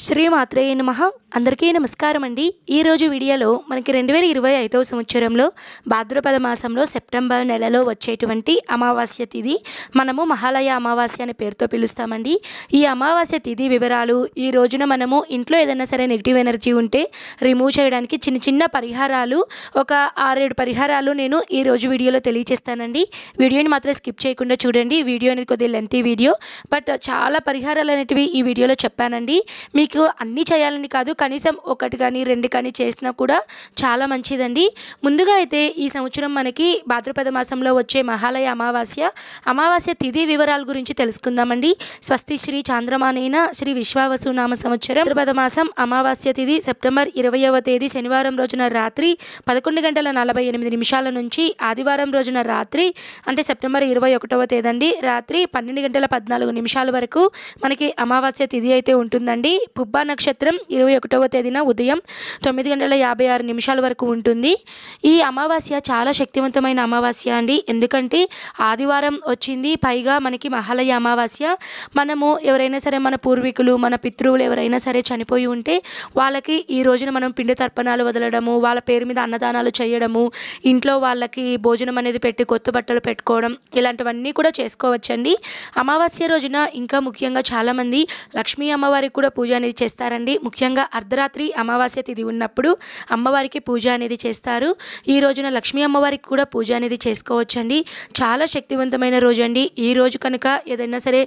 శ్రీమాత్రే నమః. అందరికీ నమస్కారం అండి. ఈరోజు వీడియోలో మనకి 2025వ సంవత్సరంలో భాద్రపద మాసంలో సెప్టెంబర్ నెలలో వచ్చేటువంటి అమావాస్య తిథి మనము మహాలయ అమావాస్య అనే పేరుతో పిలుస్తామండి. ఈ అమావాస్య తిథి వివరాలు, ఈ రోజున మనము ఇంట్లో ఏదైనా సరే నెగిటివ్ ఎనర్జీ ఉంటే రిమూవ్ చేయడానికి చిన్న చిన్న పరిహారాలు, ఒక 6-7 పరిహారాలు నేను ఈరోజు వీడియోలో తెలియజేస్తానండి. వీడియోని మాత్రం స్కిప్ చేయకుండా చూడండి. వీడియో అనేది కొద్దిగా లెంతీ వీడియో, బట్ చాలా పరిహారాలు అనేటివి ఈ వీడియోలో చెప్పానండి. మీకు అన్నీ చేయాలని కాదు, కనీసం 1 కానీ 2 కానీ చేసినా కూడా చాలా మంచిదండి. ముందుగా అయితే ఈ సంవత్సరం మనకి భాద్రపద మాసంలో వచ్చే మహాలయ అమావాస్య తిథి వివరాల గురించి తెలుసుకుందామండి. స్వస్తి శ్రీ చాంద్రమానేన శ్రీ విశ్వావసు నామ సంవత్సరం భాద్రపద మాసం అమావాస్య తిథి సెప్టెంబర్ 20వ తేదీ శనివారం రోజున రాత్రి 11:48 నుంచి ఆదివారం రోజున రాత్రి అంటే సెప్టెంబర్ 21వ తేదీ అండి రాత్రి 12:14 వరకు మనకి అమావాస్య తిథి అయితే ఉంటుందండి. పుబ్బా నక్షత్రం 21వ తేదీన ఉదయం 9:56 వరకు ఉంటుంది. ఈ అమావాస్య చాలా శక్తివంతమైన అమావాస్య అండి. ఎందుకంటే ఆదివారం వచ్చింది, పైగా మనకి మహాలయ అమావాస్య. మనము ఎవరైనా సరే మన పూర్వీకులు, మన పితృవులు ఎవరైనా సరే చనిపోయి ఉంటే వాళ్ళకి ఈ రోజున మనం పిండి తర్పణాలు వదలడము, వాళ్ళ పేరు మీద అన్నదానాలు చేయడము, ఇంట్లో వాళ్ళకి భోజనం అనేది పెట్టి కొత్త బట్టలు పెట్టుకోవడం, ఇలాంటివన్నీ కూడా చేసుకోవచ్చండి. అమావాస్య రోజున ఇంకా ముఖ్యంగా చాలామంది లక్ష్మీ అమ్మవారికి కూడా పూజ అనేది చేస్తారండి. ముఖ్యంగా అర్ధరాత్రి అమావాస్య తిథి ఉన్నప్పుడు అమ్మవారికి పూజ అనేది చేస్తారు. ఈ రోజున లక్ష్మీ అమ్మవారికి కూడా పూజ అనేది చేసుకోవచ్చండి. చాలా శక్తివంతమైన రోజు అండి. ఈ రోజు కనుక ఏదైనా సరే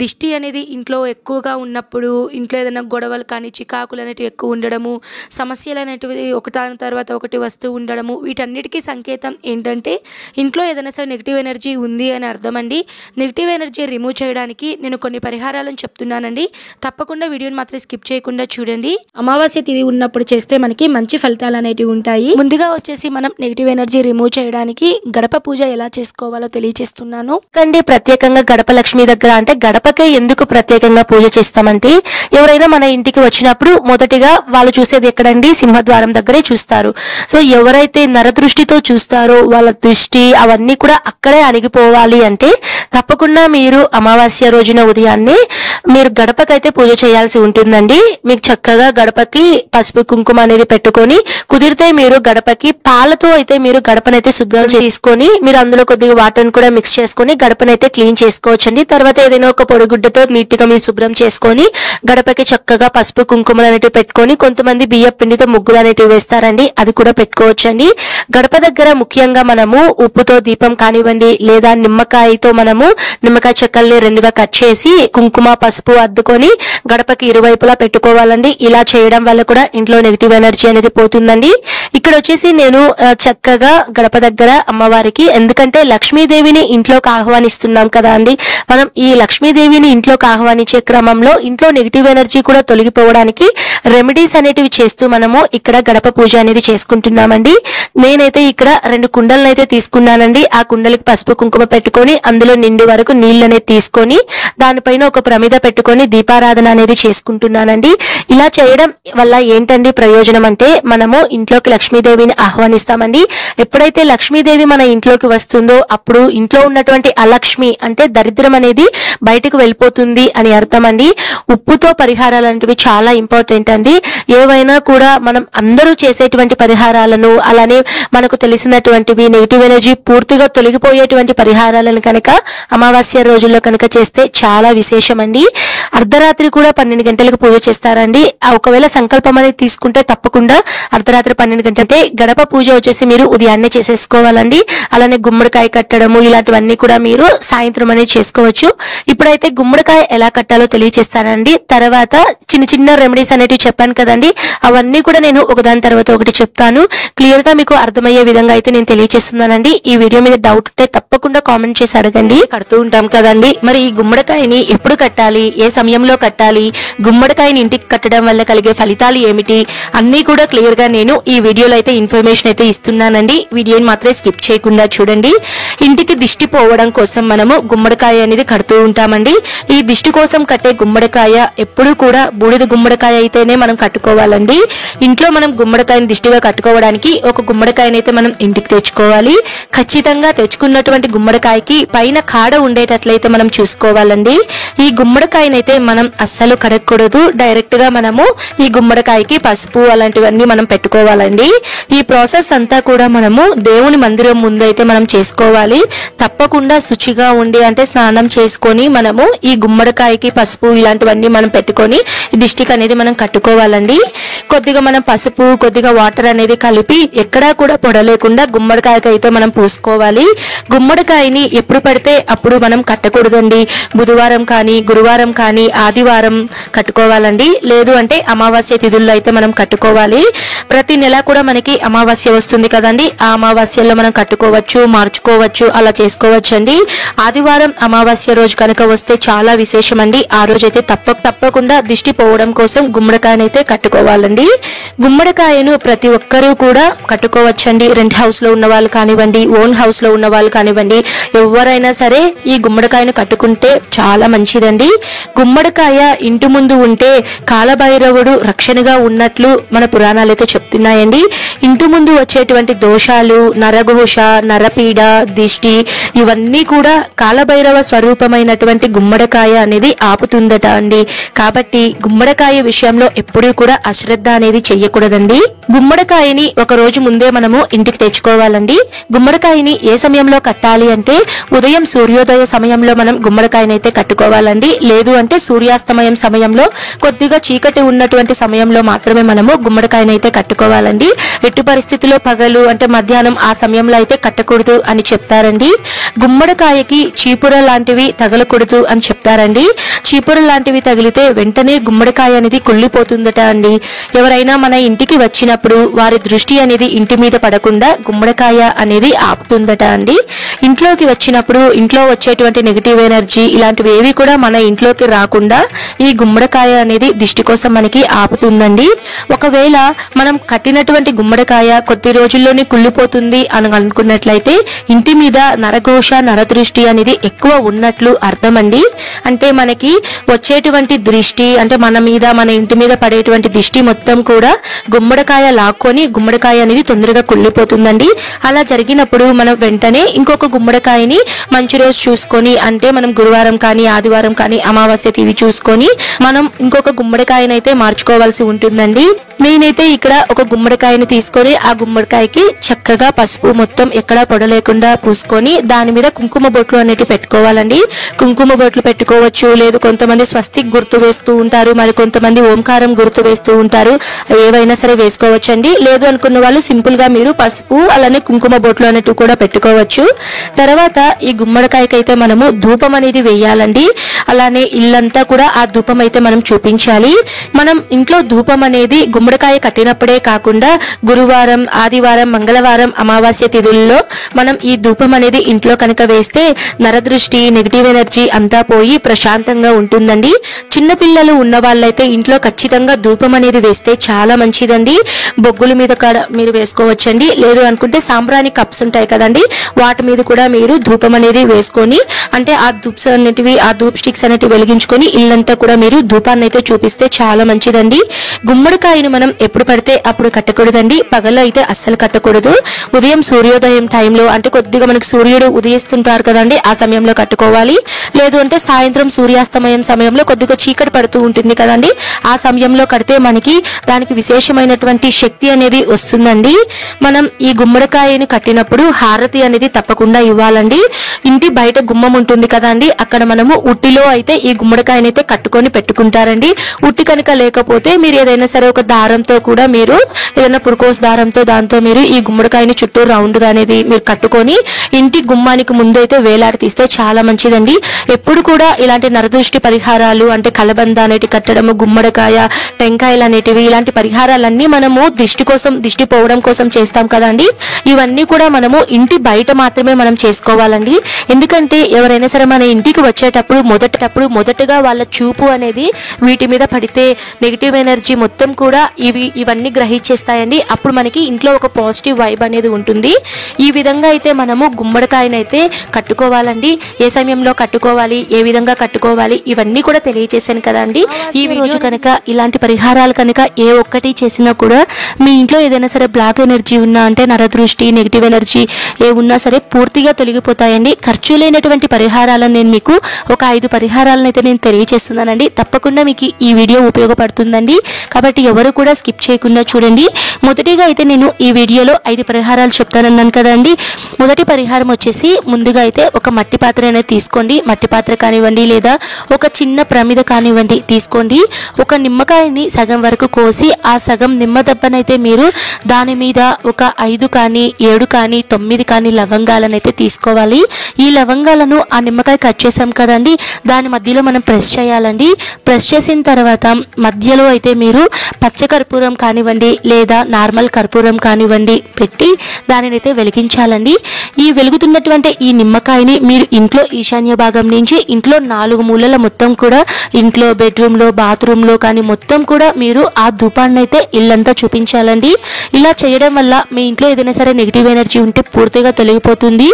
దిష్టి అనేది ఇంట్లో ఎక్కువగా ఉన్నప్పుడు, ఇంట్లో ఏదైనా గొడవలు కానీ చికాకులు అనేటివి ఎక్కువ ఉండడము, సమస్యలు అనేటివి ఒకదాని తర్వాత ఒకటి వస్తూ ఉండడము, వీటన్నిటికీ సంకేతం ఏంటంటే ఇంట్లో ఏదైనా సరే నెగిటివ్ ఎనర్జీ ఉంది అని అర్థం అండి. నెగిటివ్ ఎనర్జీ రిమూవ్ చేయడానికి నేను కొన్ని పరిహారాలను చెప్తున్నానండి. తప్పకుండా వీడియోని మాత్రం స్కిప్ చేయకుండా చూడండి. అమావాస్య తిథి ఉన్నప్పుడు చేస్తే మనకి మంచి ఫలితాలు అనేటివి ఉంటాయి. ముందుగా వచ్చేసి మనం నెగిటివ్ ఎనర్జీ రిమూవ్ చేయడానికి గడప పూజ ఎలా చేసుకోవాలో తెలియజేస్తున్నాను. కండి ప్రత్యేకంగా గడప లక్ష్మి దగ్గర అంటే గడపకే ఎందుకు ప్రత్యేకంగా పూజ చేస్తామంటే, ఎవరైనా మన ఇంటికి వచ్చినప్పుడు మొదటిగా వాళ్ళు చూసేది ఎక్కడండి? సింహద్వారం దగ్గరే చూస్తారు. సో ఎవరైతే నరదృష్టితో చూస్తారో వాళ్ళ దృష్టి అవన్నీ కూడా అక్కడే అణిగిపోవాలి అంటే తప్పకుండా మీరు అమావాస్య రోజున ఉదయాన్నే మీరు గడపకైతే పూజ చేయాల్సి ఉంటుందండి. మీకు చక్కగా గడపకి పసుపు కుంకుమ అనేది పెట్టుకొని, కుదిరితే మీరు గడపకి పాలతో అయితే మీరు గడపనైతే శుభ్రం చేసుకొని, మీరు అందులో కొద్దిగా వాటర్ కూడా మిక్స్ చేసుకొని గడపనైతే క్లీన్ చేసుకోవచ్చండి. తర్వాత ఏదైనా ఒక పొడిగుడ్డతో నీట్ గా మీరు శుభ్రం చేసుకొని గడపకి చక్కగా పసుపు కుంకుమలు అనేటివి పెట్టుకొని, కొంతమంది బియ్య పిండితో ముగ్గులు అనేటివి వేస్తారండి, అది కూడా పెట్టుకోవచ్చండి. గడప దగ్గర ముఖ్యంగా మనము ఉప్పుతో దీపం కానివ్వండి, లేదా నిమ్మకాయతో మనము నిమ్మకాయ చెక్కల్ని 2గా కట్ చేసి కుంకుమ పసుపు అద్దుకొని గడపకి ఇరువైపులా పెట్టుకోవాలండి. ఇలా చేయడం వల్ల కూడా ఇంట్లో నెగిటివ్ ఎనర్జీ అనేది పోతుందండి. ఇక్కడ వచ్చేసి నేను చక్కగా గడప దగ్గర అమ్మవారికి, ఎందుకంటే లక్ష్మీదేవిని ఇంట్లోకి ఆహ్వానిస్తున్నాం కదా అండి. మనం ఈ లక్ష్మీదేవిని ఇంట్లోకి ఆహ్వానించే క్రమంలో ఇంట్లో నెగిటివ్ ఎనర్జీ కూడా తొలగిపోవడానికి రెమెడీస్ అనేటివి చేస్తూ మనము ఇక్కడ గడప పూజ అనేది చేసుకుంటున్నామండి. నేనైతే ఇక్కడ 2 కుండలను అయితే తీసుకున్నానండి. ఆ కుండలకి పసుపు కుంకుమ పెట్టుకొని అందులో నిండు వరకు నీళ్ళు అనేది తీసుకొని దానిపైన ఒక ప్రమిద పెట్టుకొని దీపారాధన అనేది చేసుకుంటున్నానండి. ఇలా చేయడం వల్ల ఏంటండి ప్రయోజనం అంటే, మనము ఇంట్లోకి లక్ష్మీదేవిని ఆహ్వానిస్తామండి. ఎప్పుడైతే లక్ష్మీదేవి మన ఇంట్లోకి వస్తుందో అప్పుడు ఇంట్లో ఉన్నటువంటి అలక్ష్మి అంటే దరిద్రం అనేది బయటకు వెళ్ళిపోతుంది అని అర్థం అండి. ఉప్పుతో పరిహారాలు అనేవి చాలా ఇంపార్టెంట్ అండి. ఏవైనా కూడా మనం అందరూ చేసేటువంటి పరిహారాలను, అలానే మనకు తెలిసినటువంటివి నెగిటివ్ ఎనర్జీ పూర్తిగా తొలగిపోయేటువంటి పరిహారాలను కనుక అమావాస్య రోజుల్లో కనుక చేస్తే చాలా విశేషం అండి. అర్ధరాత్రి కూడా 12 గంటలకు పూజ చేస్తారండి. ఒకవేళ సంకల్పం అనేది తీసుకుంటే తప్పకుండా అర్ధరాత్రి 12 గంటలంటే గడప పూజ వచ్చేసి మీరు ఉదయాన్నే చేసేసుకోవాలండి. అలానే గుమ్మడికాయ కట్టడము ఇలాంటివన్నీ కూడా మీరు సాయంత్రం అనేది చేసుకోవచ్చు. ఇప్పుడైతే గుమ్మడికాయ ఎలా కట్టాలో తెలియజేస్తానండి. తర్వాత చిన్న చిన్న రెమెడీస్ అనేటివి చెప్పాను కదండి, అవన్నీ కూడా నేను ఒకదాని తర్వాత ఒకటి చెప్తాను. క్లియర్ గా మీకు అర్థమయ్యే విధంగా అయితే నేను తెలియజేస్తున్నానండి. ఈ వీడియో మీద డౌట్ ఉంటే తప్పకుండా కామెంట్ చేసి అడగండి. కడుతూ ఉంటాం కదండి, మరి ఈ గుమ్మడికాయని ఎప్పుడు కట్టాలి, ఏ సమయంలో కట్టాలి, గుమ్మడికాయని ఇంటికి కట్టడం వల్ల కలిగే ఫలితాలు ఏమిటి అన్నీ కూడా క్లియర్ గా నేను ఈ వీడియోలో అయితే ఇన్ఫర్మేషన్ అయితే ఇస్తున్నానండి. వీడియోని మాత్రం స్కిప్ చేయకుండా చూడండి. ఇంటికి దిష్టి పోవడం కోసం మనము గుమ్మడికాయ అనేది కడుతూ ఉంటామండి. ఈ దిష్టి కోసం కట్టే గుమ్మడికాయ ఎప్పుడూ కూడా బూడిద గుమ్మడికాయ అయితేనే మనం కట్టుకోవాలండి. ఇంట్లో మనం గుమ్మడికాయని దిష్టిగా కట్టుకోవడానికి ఒక గుమ్మడికాయనైతే మనం ఇంటికి తెచ్చుకోవాలి. ఖచ్చితంగా తెచ్చుకున్నటువంటి గుమ్మడికాయకి పైన కాడ ఉండేటట్లయితే మనం చూసుకోవాలండి. ఈ గుమ్మడికాయనైతే మనం అస్సలు కడగకూడదు. డైరెక్ట్ గా మనము ఈ గుమ్మడికాయకి పసుపు అలాంటివన్నీ మనం పెట్టుకోవాలండి. ఈ ప్రాసెస్ అంతా కూడా మనము దేవుని మందిరం ముందు అయితే మనం చేసుకోవాలి. తప్పకుండా శుచిగా ఉండి అంటే స్నానం చేసుకొని మనము ఈ గుమ్మడికాయకి పసుపు ఇలాంటివన్నీ మనం పెట్టుకొని దిష్టికి అనేది మనం కట్టుకోవాలండి. కొద్దిగా మనం పసుపు కొద్దిగా వాటర్ అనేది కలిపి ఎక్కడా కూడా పొడలేకుండా గుమ్మడికాయకి అయితే మనం పూసుకోవాలి. గుమ్మడికాయని ఎప్పుడు పడితే అప్పుడు మనం కట్టకూడదండి. బుధవారం కానీ గురువారం కానీ ఆదివారం కట్టుకోవాలండి. లేదు అంటే అమావాస్య తిథుల్లో అయితే మనం కట్టుకోవాలి. ప్రతి నెల కూడా మనకి అమావాస్య వస్తుంది కదండి. ఆ అమావాస్యలో మనం కట్టుకోవచ్చు, మార్చుకోవచ్చు, అలా చేసుకోవచ్చు అండి. ఆదివారం అమావాస్య రోజు కనుక వస్తే చాలా విశేషం అండి. ఆ రోజు అయితే తప్పకుండా దిష్టి పోవడం కోసం గుమ్మడికాయనైతే కట్టుకోవాలండి. గుమ్మడికాయను ప్రతి ఒక్కరూ కూడా కట్టుకోవచ్చండి. రెంట్ హౌస్ లో ఉన్న వాళ్ళు కానివ్వండి, ఓన్ హౌస్ లో ఉన్న వాళ్ళు కానివ్వండి, ఎవరైనా సరే ఈ గుమ్మడికాయను కట్టుకుంటే చాలా మంచిదండి. గుమ్మడికాయ ఇంటి ముందు ఉంటే కాలభైరవుడు రక్షణగా ఉన్నట్లు మన పురాణాలు అయితే చెప్తున్నాయండి. ఇంటి ముందు వచ్చేటువంటి దోషాలు, నరఘోష, నరపీడ, దిష్టి ఇవన్నీ కూడా కాలభైరవ స్వరూపమైనటువంటి గుమ్మడికాయ అనేది ఆపుతుందట అండి. కాబట్టి గుమ్మడికాయ విషయంలో ఎప్పుడూ కూడా అశ్రద్ధ అనేది చెయ్యకూడదండి. గుమ్మడికాయని ఒక రోజు ముందే మనము ఇంటికి తెచ్చుకోవాలండి. గుమ్మడికాయని ఏ సమయంలో కట్టాలి అంటే ఉదయం సూర్యోదయ సమయంలో మనం గుమ్మడికాయనైతే కట్టుకోవాలండి. లేదు అంటే సూర్యాస్తమయం సమయంలో కొద్దిగా చీకటి ఉన్నటువంటి సమయంలో మాత్రమే మనము గుమ్మడికాయనైతే కట్టుకోవాలండి. ఎట్టి పరిస్థితిలో పగలు అంటే మధ్యాహ్నం ఆ సమయంలో అయితే కట్టకూడదు అని చెప్తారండి. గుమ్మడికాయకి చీపుర లాంటివి తగలకూడదు అని చెప్తారండి. చీపుర లాంటివి తగిలితే వెంటనే గుమ్మడికాయ అనేది కుళ్ళిపోతుందట అండి. ఎవరైనా మన ఇంటికి వచ్చినప్పుడు వారి దృష్టి అనేది ఇంటి మీద పడకుండా గుమ్మడికాయ అనేది ఆపుతుందట అండి. ఇంట్లోకి వచ్చినప్పుడు ఇంట్లో వచ్చేటువంటి నెగిటివ్ ఎనర్జీ ఇలాంటివి ఏవి కూడా మన ఇంట్లోకి రాకుండా ఈ గుమ్మడికాయ అనేది దిష్టి కోసం మనకి ఆపుతుందండి. ఒకవేళ మనం కట్టినటువంటి గుమ్మడికాయ కొద్ది రోజుల్లోనే కుళ్ళిపోతుంది అని అనుకున్నట్లయితే ఇంటి మీద నరఘోష, నరదృష్టి అనేది ఎక్కువ ఉన్నట్లు అర్థం అండి. అంటే మనకి వచ్చేటువంటి దృష్టి అంటే మన మీద మన ఇంటి మీద పడేటువంటి దిష్టి మొత్తం కూడా గుమ్మడికాయ లాక్కొని గుమ్మడికాయ అనేది తొందరగా కుళ్ళిపోతుందండి. అలా జరిగినప్పుడు మనం వెంటనే ఇంకొక గుమ్మడికాయని మంచి రోజు చూసుకొని అంటే మనం గురువారం కానీ ఆదివారం కానీ అమావాస్య తిథి చూసుకొని మనం ఇంకొక గుమ్మడికాయనైతే మార్చుకోవాల్సి ఉంటుందండి. నేనైతే ఇక్కడ ఒక గుమ్మడికాయని తీసుకొని ఆ గుమ్మడికాయకి చక్కగా పసుపు మొత్తం ఎక్కడా పొడలేకుండా పూసుకొని దాని మీద కుంకుమ బొట్లు అనేవి పెట్టుకోవాలండి. కుంకుమ బొట్లు పెట్టుకోవచ్చు. లేదు కొంతమంది స్వస్తిక్ గుర్తు వేస్తూ ఉంటారు, మరి కొంతమంది ఓంకారం గుర్తు వేస్తూ ఉంటారు. ఏవైనా సరే వేసుకోవచ్చండి. లేదు అనుకున్న వాళ్ళు సింపుల్ గా మీరు పసుపు అలానే కుంకుమ బొట్లు అనేటివి కూడా పెట్టుకోవచ్చు. తర్వాత ఈ గుమ్మడికాయకి అయితే మనము ధూపం అనేది వేయాలండి. అలానే ఇల్లంతా కూడా ఆ ధూపం అయితే మనం చూపించాలి. మనం ఇంట్లో ధూపం అనేది గుమ్మడికాయ కట్టినప్పుడే కాకుండా గురువారం, ఆదివారం, మంగళవారం, అమావాస్య తిథుల్లో మనం ఈ ధూపం అనేది ఇంట్లో కనుక వేస్తే నరదృష్టి, నెగిటివ్ ఎనర్జీ అంతా పోయి ప్రశాంతంగా ఉంటుందండి. చిన్న పిల్లలు ఉన్న వాళ్ళైతే ఇంట్లో ఖచ్చితంగా ధూపం అనేది వేస్తే చాలా మంచిదండి. బొగ్గుల మీద కూడా మీరు వేసుకోవచ్చండి. లేదు అనుకుంటే సాంబ్రాణి కప్స్ ఉంటాయి కదండి, వాటి మీద కూడా మీరు ధూపం అనేది వేసుకొని అంటే ఆ ధూప్స్ అనేటివి ఆ ధూప్ స్టిక్స్ అనేటివి వెలిగించుకొని ఇల్లంతా కూడా మీరు ధూపాన్ని అయితే చూపిస్తే చాలా మంచిదండి. గుమ్మడికాయను మనం ఎప్పుడు పడితే అప్పుడు కట్టకూడదండి. పగల్లో అయితే అస్సలు కట్టకూడదు. ఉదయం సూర్యోదయం టైంలో అంటే కొద్దిగా మనకి సూర్యుడు ఉదయిస్తుంటారు కదండి, ఆ సమయంలో కట్టుకోవాలి. లేదు అంటే సాయంత్రం సూర్యాస్తమయం సమయంలో కొద్దిగా చీకటి పడుతూ ఉంటుంది కదండి, ఆ సమయంలో కడితే మనకి దానికి విశేషమైనటువంటి శక్తి అనేది వస్తుందండి. మనం ఈ గుమ్మడికాయని కట్టినప్పుడు హారతి అనేది తప్పకుండా ఇవ్వాలండి. ఇంటి బయట గుమ్మం ఉంటుంది కదండి, అక్కడ మనము ఉట్టిలో అయితే ఈ గుమ్మడికాయని అయితే కట్టుకొని పెట్టుకుంటారండి. ఉట్టి కనుక లేకపోతే మీరు ఏదైనా సరే ఒక దారంతో కూడా మీరు ఏదైనా పురుకోస్ దారంతో దాంతో మీరు ఈ గుమ్మడికాయని చుట్టూ రౌండ్ గా అనేది మీరు కట్టుకొని ఇంటి గుమ్మానికి ముందు అయితే వేలాడి తీస్తే చాలా మంచిదండి. ఎప్పుడు కూడా ఇలాంటి నరదృష్టి పరిహారాలు అంటే కలబంద అనేటి కట్టడము, గుమ్మడికాయ, టెంకాయలు అనేటివి ఇలాంటి పరిహారాలన్నీ మనము దిష్టి పోవడం కోసం చేస్తాం కదండి. ఇవన్నీ కూడా మనము ఇంటి బయట మాత్రమే మనం చేసుకోవాలండి. ఎందుకంటే ఎవరైనా సరే మన ఇంటికి వచ్చేటప్పుడు మొదటగా వాళ్ళ చూపు అనేది వీటి మీద పడితే నెగిటివ్ ఎనర్జీ మొత్తం కూడా ఇవన్నీ గ్రహించేస్తాయండి. అప్పుడు మనకి ఇంట్లో ఒక పాజిటివ్ వైబ్ అనేది ఉంటుంది. ఈ విధంగా అయితే మనము మనము గుమ్మడికాయనైతే కట్టుకోవాలండి. ఏ సమయంలో కట్టుకోవాలి, ఏ విధంగా కట్టుకోవాలి ఇవన్నీ కూడా తెలియజేశాను కదండి. ఈ వీడియో కనుక ఇలాంటి పరిహారాలు కనుక ఏ ఒక్కటి చేసినా కూడా మీ ఇంట్లో ఏదైనా సరే బ్లాక్ ఎనర్జీ ఉన్నా అంటే నరదృష్టి, నెగిటివ్ ఎనర్జీ ఏ ఉన్నా సరే పూర్తిగా తొలగిపోతాయండి. ఖర్చు లేనటువంటి పరిహారాలను నేను మీకు ఒక 5 పరిహారాలను అయితే నేను తెలియజేస్తున్నానండి. తప్పకుండా మీకు ఈ వీడియో ఉపయోగపడుతుందండి. కాబట్టి ఎవరు కూడా స్కిప్ చేయకుండా చూడండి. మొదటిగా అయితే నేను ఈ వీడియోలో 5 పరిహారాలు చెప్తానన్నాను కదండి. మొదటి పరిహారం వచ్చేసి ముందుగా అయితే ఒక మట్టి పాత్ర అనేది తీసుకోండి. మట్టి పాత్ర కానివ్వండి లేదా ఒక చిన్న ప్రమిద కానివ్వండి తీసుకోండి. ఒక నిమ్మకాయని సగం వరకు కోసి ఆ సగం నిమ్మ దెబ్బనైతే మీరు దాని మీద ఒక 5 కానీ 7 కానీ 9 కానీ లవంగాలను అయితే తీసుకోవాలి. ఈ లవంగాలను ఆ నిమ్మకాయ కట్ చేసాం కదండి దాని మధ్యలో మనం ప్రెస్ చేయాలండి. ప్రెస్ చేసిన తర్వాత మధ్యలో అయితే మీరు పచ్చ కర్పూరం కానివ్వండి లేదా నార్మల్ కర్పూరం కానివ్వండి పెట్టి దానిని అయితే వెలిగించాలండి. ఈ వెలుగుతున్నటువంటి ఈ నిమ్మకాయని మీరు ఇంట్లో ఈశాన్య భాగం నుంచి ఇంట్లో 4 మూలల మొత్తం కూడా ఇంట్లో బెడ్రూమ్లో బాత్రూంలో కానీ మొత్తం కూడా మీరు ఆ ధూపాన్ని అయితే ఇల్లంతా చూపించాలండి. ఇలా చేయడం వల్ల మీ ఇంట్లో ఏదైనా సరే నెగిటివ్ ఎనర్జీ ఉంటే పూర్తిగా తొలగిపోతుంది.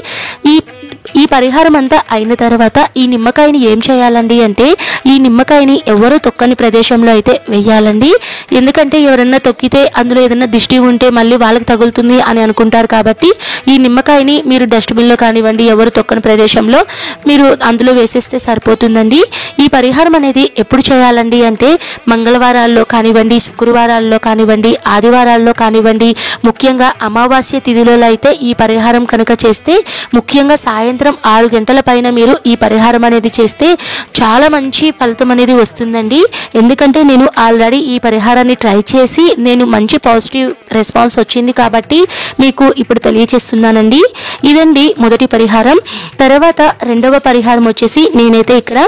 ఈ పరిహారం అంతా అయిన తర్వాత ఈ నిమ్మకాయని ఏం చేయాలండి అంటే ఈ నిమ్మకాయని ఎవరు తొక్కని ప్రదేశంలో అయితే వేయాలండి. ఎందుకంటే ఎవరన్నా తొక్కితే అందులో ఏదైనా దిష్టి ఉంటే మళ్ళీ వాళ్ళకి తగులుతుంది అని అనుకుంటారు. కాబట్టి ఈ నిమ్మకాయని మీరు డస్ట్బిన్లో కానివ్వండి ఎవరు తొక్కని ప్రదేశంలో మీరు అందులో వేసేస్తే సరిపోతుందండి. ఈ పరిహారం అనేది ఎప్పుడు చేయాలండి అంటే మంగళవారాల్లో కానివ్వండి, శుక్రవారాల్లో కానివ్వండి, ఆదివారాల్లో కానివ్వండి, ముఖ్యంగా అమావాస్య తిథిలో అయితే ఈ పరిహారం కనుక చేస్తే ముఖ్యంగా సాయంత్రం 6 గంటల పైన మీరు ఈ పరిహారం అనేది చేస్తే చాలా మంచి ఫలితం అనేది వస్తుందండి. ఎందుకంటే నేను ఆల్రెడీ ఈ పరిహారాన్ని ట్రై చేసి నేను మంచి పాజిటివ్ రెస్పాన్స్ వచ్చింది కాబట్టి మీకు ఇప్పుడు తెలియజేస్తున్నానండి. ఇదండి మొదటి పరిహారం. తర్వాత రెండవ పరిహారం వచ్చేసి నేనైతే ఇక్కడ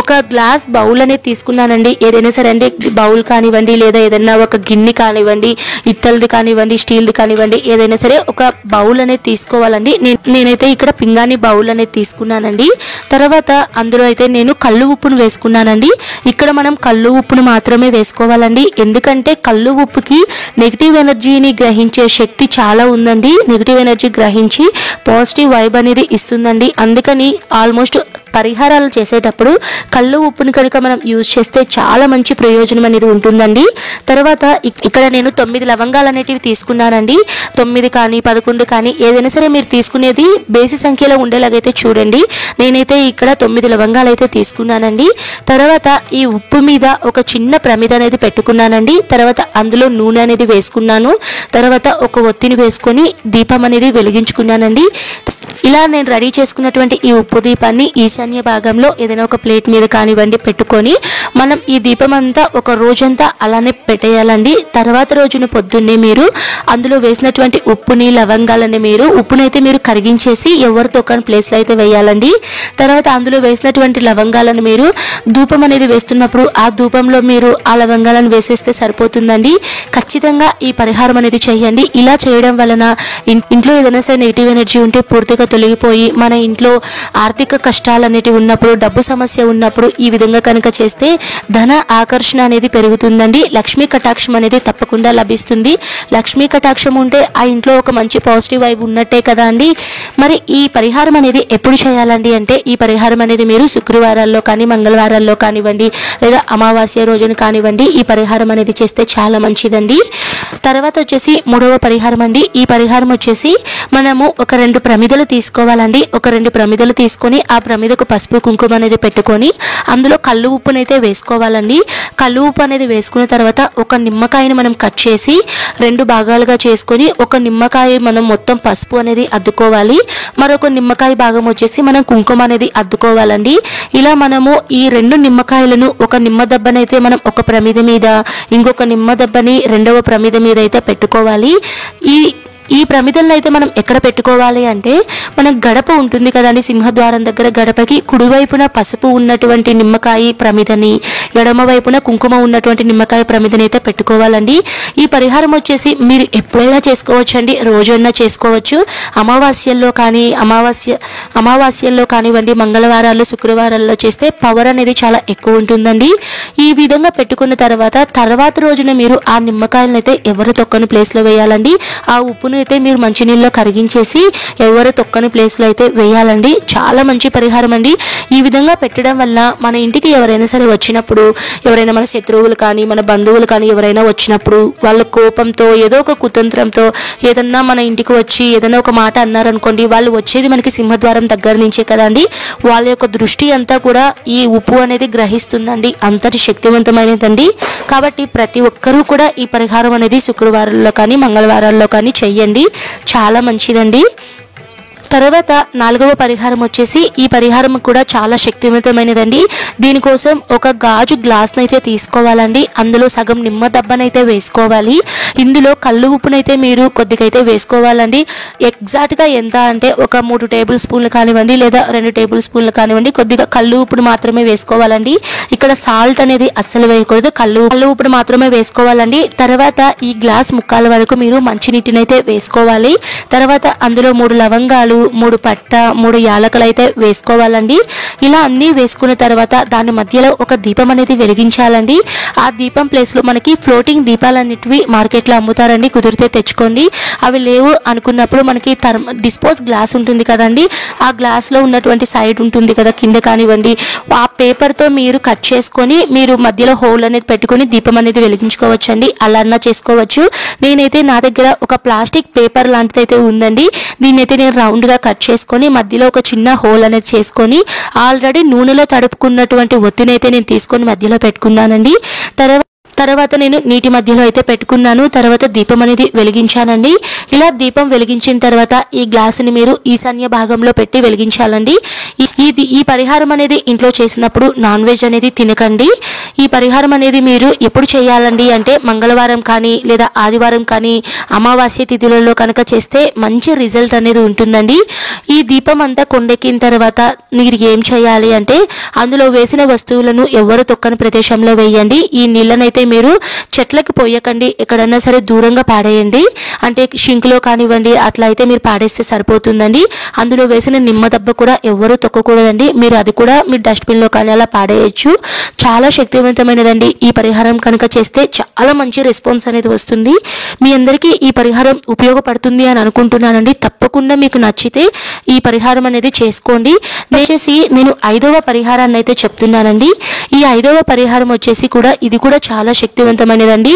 ఒక గ్లాస్ బౌల్ అనేది తీసుకున్నానండి. ఏదైనా సరే అండి బౌల్ కానివ్వండి లేదా ఏదైనా ఒక గిన్నె కానివ్వండి, ఇత్తల్ది కానివ్వండి, స్టీల్ది కానివ్వండి ఏదైనా సరే ఒక బౌల్ అనేది తీసుకోవాలండి. నేనైతే ఇక్కడ పింగాణి బౌల్ అనేది తీసుకున్నానండి. తర్వాత అందులో అయితే నేను కళ్ళు ఉప్పును వేసుకున్నానండి. ఇక్కడ మనం కళ్ళు ఉప్పును మాత్రమే వేసుకోవాలండి. ఎందుకంటే కళ్ళు ఉప్పుకి నెగిటివ్ ఎనర్జీని గ్రహించే శక్తి చాలా ఉందండి. నెగిటివ్ ఎనర్జీ గ్రహించి పాజిటివ్ వైబ్ అనేది ఇస్తుందండి. అందుకని ఆల్మోస్ట్ పరిహారాలు చేసేటప్పుడు కళ్ళు ఉప్పుని కనుక మనం యూజ్ చేస్తే చాలా మంచి ప్రయోజనం అనేది ఉంటుందండి. తర్వాత ఇక్కడ నేను 9 లవంగాలు అనేటివి తీసుకున్నానండి. 9 కానీ 11 కానీ ఏదైనా సరే మీరు తీసుకునేది బేసి సంఖ్యలో ఉండేలాగైతే చూడండి. నేనైతే ఇక్కడ 9 లవంగాలు అయితే తీసుకున్నానండి. తర్వాత ఈ ఉప్పు మీద ఒక చిన్న ప్రమిద అనేది పెట్టుకున్నానండి. తర్వాత అందులో నూనె అనేది వేసుకున్నాను. తర్వాత ఒక ఒత్తిని వేసుకొని దీపం అనేది వెలిగించుకున్నానండి. ఇలా నేను రెడీ చేసుకున్నటువంటి ఈ ఉప్పు దీపాన్ని ఈశాన్య భాగంలో ఏదైనా ఒక ప్లేట్ మీద కానివ్వండి పెట్టుకొని మనం ఈ దీపం అంతా ఒక రోజంతా అలానే పెట్టేయాలండి. తర్వాత రోజున పొద్దున్నే మీరు అందులో వేసినటువంటి ఉప్పుని లవంగాలని ఉప్పునైతే మీరు కరిగించేసి ఎవరు తొక్కని ప్లేస్లో అయితే వేయాలండి. తర్వాత అందులో వేసినటువంటి లవంగాలను మీరు ధూపం అనేది వేస్తున్నప్పుడు ఆ ధూపంలో మీరు ఆ లవంగాలను వేసేస్తే సరిపోతుందండి. ఖచ్చితంగా ఈ పరిహారం అనేది చేయండి. ఇలా చేయడం వలన ఇంట్లో ఏదైనా సరే నెగిటివ్ ఎనర్జీ ఉంటే పూర్తిగా తొలగిపోయి మన ఇంట్లో ఆర్థిక కష్టాలు అనేటివి ఉన్నప్పుడు, డబ్బు సమస్య ఉన్నప్పుడు ఈ విధంగా కనుక చేస్తే ధన ఆకర్షణ అనేది పెరుగుతుందండి. లక్ష్మీ కటాక్షం అనేది తప్పకుండా లభిస్తుంది. లక్ష్మీ కటాక్షం ఉంటే ఆ ఇంట్లో ఒక మంచి పాజిటివ్ వైబ్ ఉన్నట్టే కదా అండి. మరి ఈ పరిహారం అనేది ఎప్పుడు చేయాలండి అంటే ఈ పరిహారం అనేది మీరు శుక్రవారాల్లో కానీ మంగళవారాల్లో కానివ్వండి లేదా అమావాస్య రోజున కానివ్వండి ఈ పరిహారం అనేది చేస్తే చాలా మంచిదండి. తర్వాత వచ్చేసి మూడవ పరిహారం అండి. ఈ పరిహారం వచ్చేసి మనము ఒక 2 ప్రమిదలు తీసుకోవాలండి. ఒక 2 ప్రమిదలు తీసుకొని ఆ ప్రమిదకు పసుపు కుంకుమ అనేది పెట్టుకొని అందులో కళ్ళు ఉప్పునైతే వేసుకోవాలండి. కళ్ళు ఉప్పు అనేది వేసుకున్న తర్వాత ఒక నిమ్మకాయని మనం కట్ చేసి 2 భాగాలుగా చేసుకొని ఒక నిమ్మకాయ మనం మొత్తం పసుపు అనేది అద్దుకోవాలి. మరొక నిమ్మకాయ భాగం వచ్చేసి మనం కుంకుమ అనేది అద్దుకోవాలండి. ఇలా మనము ఈ 2 నిమ్మకాయలను ఒక నిమ్మ దెబ్బనైతే మనం ఒక ప్రమిద మీద ఇంకొక నిమ్మ దెబ్బని రెండవ ప్రమిద మీద అయితే పెట్టుకోవాలి. ఈ ప్రమిదలను అయితే మనం ఎక్కడ పెట్టుకోవాలి అంటే మన గడప ఉంటుంది కదండి, సింహద్వారం దగ్గర గడపకి కుడివైపున పసుపు ఉన్నటువంటి నిమ్మకాయ ప్రమిదని, ఎడమ వైపున కుంకుమ ఉన్నటువంటి నిమ్మకాయ ప్రమిదని అయితే పెట్టుకోవాలండి. ఈ పరిహారం వచ్చేసి మీరు ఎప్పుడైనా చేసుకోవచ్చు అండి, రోజైనా చేసుకోవచ్చు. అమావాస్యల్లో కానీ అమావాస్యల్లో కానివ్వండి, మంగళవారాల్లో శుక్రవారాల్లో చేస్తే పవర్ అనేది చాలా ఎక్కువ ఉంటుందండి. ఈ విధంగా పెట్టుకున్న తర్వాత రోజున మీరు ఆ నిమ్మకాయలను అయితే ఎవరు తొక్కని ప్లేస్లో వేయాలండి. ఆ ఉప్పును అయితే మీరు మంచినీళ్ళలో కరిగించేసి ఎవరు తొక్కని ప్లేస్లో అయితే వేయాలండి. చాలా మంచి పరిహారం అండి. ఈ విధంగా పెట్టడం వల్ల మన ఇంటికి ఎవరైనా సరే వచ్చినప్పుడు, ఎవరైనా మన శత్రువులు కానీ మన బంధువులు కానీ ఎవరైనా వచ్చినప్పుడు వాళ్ళ కోపంతో ఏదో ఒక కుతంత్రంతో ఏదన్నా మన ఇంటికి వచ్చి ఏదైనా ఒక మాట అన్నారనుకోండి, వాళ్ళు వచ్చేది మనకి సింహద్వారం దగ్గర నుంచే కదండి. వాళ్ళ యొక్క దృష్టి అంతా కూడా ఈ ఉప్పు అనేది గ్రహిస్తుందండి. అంతటి శక్తివంతమైనదండి. కాబట్టి ప్రతి ఒక్కరూ కూడా ఈ పరిహారం అనేది శుక్రవారాల్లో కానీ మంగళవారాల్లో కానీ చెయ్యండి. చాలా మంచిదండి. తర్వాత 4వ పరిహారం వచ్చేసి, ఈ పరిహారం కూడా చాలా శక్తివంతమైనదండి. దీనికోసం ఒక గాజు గ్లాస్నైతే తీసుకోవాలండి. అందులో సగం నిమ్మ దబ్బనైతే వేసుకోవాలి. ఇందులో కళ్ళు ఉప్పునైతే మీరు కొద్దిగా అయితే వేసుకోవాలండి. ఎగ్జాక్ట్గా ఎంత అంటే ఒక 3 టేబుల్ స్పూన్లు కానివ్వండి లేదా 2 టేబుల్ స్పూన్లు కానివ్వండి, కొద్దిగా కళ్ళు ఉప్పును మాత్రమే వేసుకోవాలండి. ఇక్కడ సాల్ట్ అనేది అస్సలు వేయకూడదు, కళ్ళు ఉప్పును మాత్రమే వేసుకోవాలండి. తర్వాత ఈ గ్లాస్ ముక్కాల వరకు మీరు మంచినీటిని అయితే వేసుకోవాలి. తర్వాత అందులో 3 లవంగాలు, 3 పట్ట, 3 యాలకులు అయితే వేసుకోవాలండి. ఇలా అన్నీ వేసుకున్న తర్వాత దాని మధ్యలో ఒక దీపం అనేది వెలిగించాలండి. ఆ దీపం ప్లేస్లో మనకి ఫ్లోటింగ్ దీపాలన్నిటివి మార్కెట్లో అమ్ముతారండి. కుదిరితే తెచ్చుకోండి. అవి లేవు అనుకున్నప్పుడు మనకి డిస్పోజ్ గ్లాస్ ఉంటుంది కదండి, ఆ గ్లాస్లో ఉన్నటువంటి సైడ్ ఉంటుంది కదా కింద కానివ్వండి, ఆ పేపర్తో మీరు కట్ చేసుకొని మీరు మధ్యలో హోల్ అనేది పెట్టుకొని దీపం అనేది వెలిగించుకోవచ్చండి. అలా అన్నా చేసుకోవచ్చు. నేనైతే నా దగ్గర ఒక ప్లాస్టిక్ పేపర్ లాంటిది అయితే ఉందండి. దీన్నైతే నేను రౌండ్గా కట్ చేసుకొని మధ్యలో ఒక చిన్న హోల్ అనేది చేసుకొని ఆల్రెడీ నూనెలో తడుపుకున్నటువంటి ఒత్తినైతే నేను తీసుకొని మధ్యలో పెట్టుకున్నానండి. తర్వాత నేను నీటి మధ్యలో అయితే పెట్టుకున్నాను. తర్వాత దీపం అనేది వెలిగించానండి. ఇలా దీపం వెలిగించిన తర్వాత ఈ గ్లాసుని మీరు ఈశాన్య భాగంలో పెట్టి వెలిగించాలండి. ఈ పరిహారం అనేది ఇంట్లో చేసినప్పుడు నాన్ వెజ్ అనేది తినకండి. ఈ పరిహారం అనేది మీరు ఎప్పుడు చేయాలండి అంటే మంగళవారం కానీ లేదా ఆదివారం కానీ అమావాస్య తిథులలో కనుక చేస్తే మంచి రిజల్ట్ అనేది ఉంటుందండి. ఈ దీపం అంతా కొండెక్కిన తర్వాత మీరు ఏం చేయాలి అంటే అందులో వేసిన వస్తువులను ఎవరు తొక్కని ప్రదేశంలో వేయండి. ఈ నీళ్ళనైతే మీరు చెట్లకు పోయకండి, ఎక్కడన్నా సరే దూరంగా పాడేయండి. అంటే షింక్లో కానివ్వండి, అట్లా అయితే మీరు పాడేస్తే సరిపోతుందండి. అందులో వేసిన నిమ్మ దెబ్బ కూడా ఎవరు తొక్కకూడదండి. మీరు అది కూడా మీరు డస్ట్బిన్లో కానీ అలా పాడేయచ్చు. చాలా శక్తివంతమైనదండి. ఈ పరిహారం కనుక చేస్తే చాలా మంచి రెస్పాన్స్ అనేది వస్తుంది. మీ అందరికీ ఈ పరిహారం ఉపయోగపడుతుంది అని అనుకుంటున్నానండి. తప్పకుండా మీకు నచ్చితే ఈ పరిహారం అనేది చేసుకోండి. నేను 5వ పరిహారాన్ని అయితే చెప్తున్నానండి. ఈ 5వ పరిహారం వచ్చేసి కూడా ఇది కూడా చాలా శక్తివంతమైనదండి.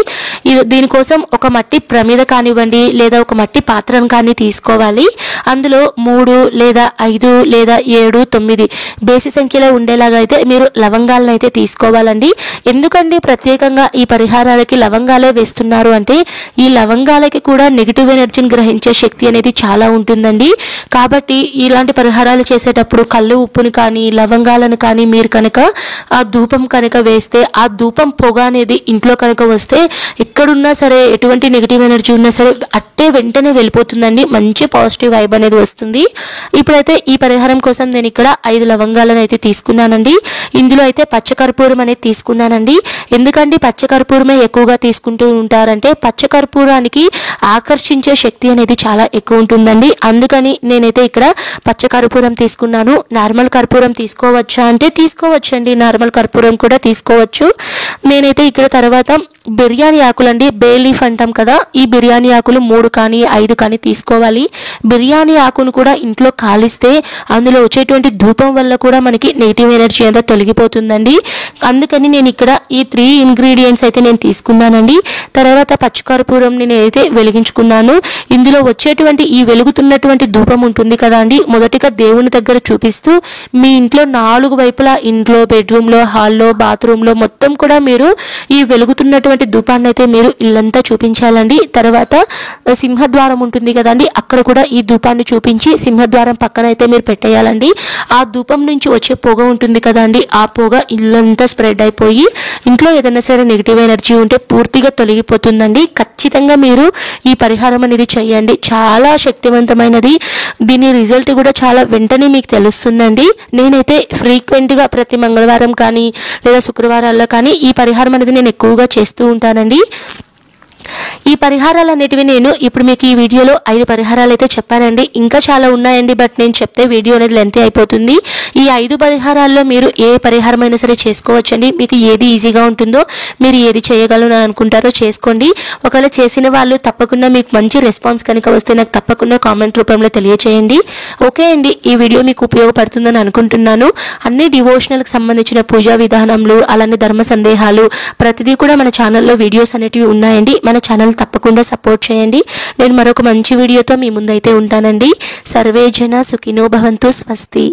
దీనికోసం ఒక మట్టి ప్రమిద కానివ్వండి లేదా ఒక మట్టి పాత్రను కానీ తీసుకోవాలి. అందులో 3 లేదా 5 లేదా 7, 9 బేసి సంఖ్యలో ఉండేలాగా అయితే మీరు లవంగాలను అయితే తీసుకోవాలండి. ఎందుకండి ప్రత్యేకంగా ఈ పరిహారాలకి లవంగాలే వేస్తున్నారు అంటే ఈ లవంగాలకి కూడా నెగిటివ్ ఎనర్జీని గ్రహించే శక్తి అనేది చాలా ఉంటుందండి. కాబట్టి ఇలాంటి పరిహారాలు చేసేటప్పుడు కళ్ళు ఉప్పుని కానీ లవంగాలను కానీ మీరు కనుక ఆ ధూపం కనుక వేస్తే ఆ ధూపం పొగ అనేది ఇంట్లో కనుక వస్తే ఎక్కడున్నా సరే ఎటువంటి నెగిటివ్ ఎనర్జీ ఉన్నా సరే అట్టే వెంటనే వెళ్ళిపోతుందండి. మంచి పాజిటివ్ వైబ్ అనేది వస్తుంది. ఇప్పుడైతే ఈ పరిహారం కోసం నేను ఇక్కడ 5 లవంగాలను అయితే తీసుకున్నానండి. ఇందులో అయితే పచ్చకర్పూరం అనేది తీసుకున్నానండి. ఎందుకంటే పచ్చకర్పూరమే ఎక్కువగా తీసుకుంటూ ఉంటారంటే పచ్చకర్పూరానికి ఆకర్షించే శక్తి అనేది చాలా ఎక్కువ ఉంటుందండి. అందుకని నేనైతే ఇక్కడ పచ్చకర్పూరం తీసుకున్నాను. నార్మల్ కర్పూరం తీసుకోవచ్చా అంటే తీసుకోవచ్చండి, నార్మల్ కర్పూరం కూడా తీసుకోవచ్చు. నేనైతే ఇక్కడ తర్వాత బిర్యానీ ఆకులండి, బే లీఫ్ అంటాం కదా, ఈ బిర్యానీ ఆకులు 3 కానీ 5 కానీ తీసుకోవాలి. బిర్యానీ ఆకును కూడా ఇంట్లో కాలిస్తే అందులో వచ్చేటువంటి ధూపం వల్ల కూడా మనకి నెగిటివ్ ఎనర్జీ అంతా తొలగిపోతుందండి. అందుకని నేను ఇక్కడ ఈ 3 ఇంగ్రీడియంట్స్ అయితే నేను తీసుకున్నానండి. తర్వాత పచ్చకర్పూరం నేనైతే వెలిగించుకున్నాను. ఇందులో వచ్చేటువంటి ఈ వెలుగుతున్నటువంటి ధూపం ఉంటుంది కదా అండి, మొదటిగా దేవుని దగ్గర చూపిస్తూ మీ ఇంట్లో 4 వైపులా, ఇంట్లో, బెడ్రూమ్లో, హాల్లో, బాత్రూంలో మొత్తం కూడా మీరు ఈ వెలుగుతున్నటువంటి ధూపాన్ని అయితే మీరు ఇల్లంతా చూపించాలండి. తర్వాత సింహద్వారం ఉంటుంది కదండి, అక్కడ కూడా ఈ ధూపాన్ని చూపించి సింహద్వారం పక్కన అయితే మీరు పెట్టేయాలండి. ఆ ధూపం నుంచి వచ్చే పొగ ఉంటుంది కదండి, ఆ పొగ ఇల్లంతా స్ప్రెడ్ అయిపోయి ఇంట్లో ఏదైనా సరే నెగిటివ్ ఎనర్జీ ఉంటే పూర్తిగా తొలగిపోతుందండి. ఖచ్చితంగా మీరు ఈ పరిహారం అనేది చేయండి. చాలా శక్తివంతమైనది. దీని రిజల్ట్ కూడా చాలా వెంటనే మీకు తెలుస్తుందండి. నేనైతే ఫ్రీక్వెంట్గా ప్రతి మంగళవారం కానీ లేదా శుక్రవారాల్లో కానీ ఈ పరిహారం అనేది నేను ఎక్కువగా చేస్తూ ఉంటానండి. ఈ పరిహారాలు అనేటివి నేను ఇప్పుడు మీకు ఈ వీడియోలో 5 పరిహారాలు అయితే చెప్పానండి. ఇంకా చాలా ఉన్నాయండి, బట్ నేను చెప్తే వీడియో అనేది లెంత్ అయిపోతుంది. ఈ 5 పరిహారాల్లో మీరు ఏ పరిహారమైనా సరే చేసుకోవచ్చండి. మీకు ఏది ఈజీగా ఉంటుందో, మీరు ఏది చేయగలను అనుకుంటారో చేసుకోండి. ఒకవేళ చేసిన వాళ్ళు తప్పకుండా మీకు మంచి రెస్పాన్స్ కనుక వస్తే నాకు తప్పకుండా కామెంట్ రూపంలో తెలియచేయండి. ఓకే అండి, ఈ వీడియో మీకు ఉపయోగపడుతుందని అనుకుంటున్నాను. అన్ని డివోషనల్కి సంబంధించిన పూజా విధానములు, అలానే ధర్మ సందేహాలు ప్రతిదీ కూడా మన ఛానల్లో వీడియోస్ అనేటివి ఉన్నాయండి. మన ఛానల్ తప్పకుండా సపోర్ట్ చేయండి. నేను మరొక మంచి వీడియోతో మీ ముందైతే ఉంటానండి. సర్వే జన సుఖినో భవంతు. స్వస్తి.